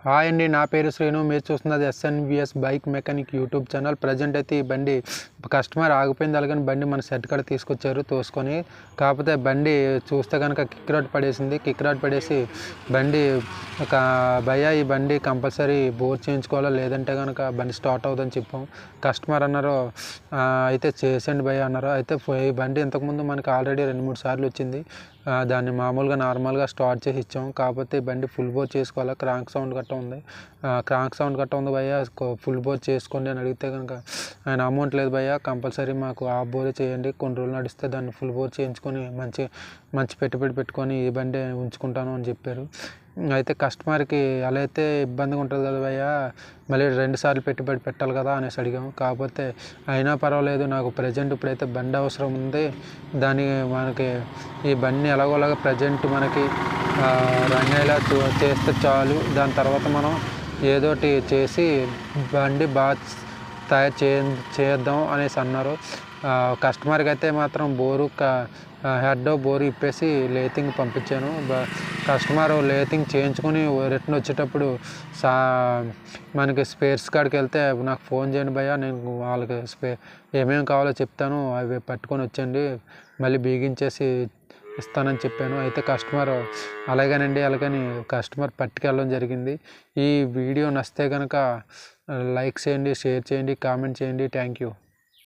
Hi అండి, నా పేరు శ్రీను. మీరు చూస్తున్నది SNVS bike mechanic YouTube channel. Present అయితే ఈ బండి కస్టమర్ ఆగిపోయింది, అలాగని బండి మన సెట్ కాడ తీసుకొచ్చారు తోసుకొని. కాకపోతే బండి చూస్తే కనుక కిక్ రాడ్ పడేసింది. కిక్ రాడ్ పడేసి బండి ఒక భయ్యా ఈ బండి కంపల్సరీ బోర్ చేయించుకోవాలా, లేదంటే కనుక బండి స్టార్ట్ అవుతుందని చెప్పాం. కస్టమర్ అన్నారు అయితే చేసేయండి భయ్యా అన్నారు. అయితే ఈ బండి ఇంతకుముందు మనకి ఆల్రెడీ 2-3 సార్లు వచ్చింది. దాన్ని మామూలుగా నార్మల్గా స్టార్ట్ చేసి ఇచ్చాం. కాకపోతే బండి ఫుల్ బోర్ చేసుకోవాలా, క్రాంక్ సౌండ్ గట్ట ఉంది. క్రాంక్ సౌండ్ గట్ట ఉంది భయ్యా, ఫుల్ బోర్ చేసుకోండి అని అడిగితే కనుక ఆయన అమౌంట్ లేదు భయ్యా, కంపల్సరీ మాకు హాఫ్ బోరే చేయండి, కొన్ని రోజులు నడిస్తే దాన్ని ఫుల్ బోర్ చేయించుకొని మంచి పెట్టుబడి పెట్టుకొని ఈ బండి ఉంచుకుంటాను అని చెప్పారు. అయితే కస్టమర్కి అలా అయితే ఇబ్బందిగా ఉంటుంది కదా భయ్యా, మళ్ళీ 2 సార్లు పెట్టుబడి పెట్టాలి కదా అనేసి అడిగాము. కాకపోతే అయినా పర్వాలేదు, నాకు ప్రజెంట్ ఇప్పుడైతే బండి అవసరం ఉంది. మనకి ఈ బండిని ఎలాగోలాగా ప్రజెంట్ మనకి రన్ అయ్యేలా చేస్తే చాలు. దాని తర్వాత మనం ఏదోటి చేసి బండి బాగా తయారు చేద్దాం అనేసి అన్నారు. కస్టమర్కి అయితే మాత్రం హెడ్ బోరు ఇప్పేసి లేతింగ్ పంపించాను. కస్టమర్ లేతింగ్ చేయించుకొని రిటర్న్ వచ్చేటప్పుడు మనకి స్పేర్స్ కాడికి వెళ్తే నాకు ఫోన్ చేయండి భయ్యా, నేను వాళ్ళకి ఏమేమి కావాలో చెప్తాను, అవి పట్టుకొని వచ్చండి, మళ్ళీ బిగించేసి ఇస్తానని చెప్పాను. అయితే కస్టమర్ అలాగని కస్టమర్ పట్టుకెళ్ళడం జరిగింది. ఈ వీడియో నచ్చితే కనుక లైక్ చేయండి, షేర్ చేయండి, కామెంట్ చేయండి. Thank you.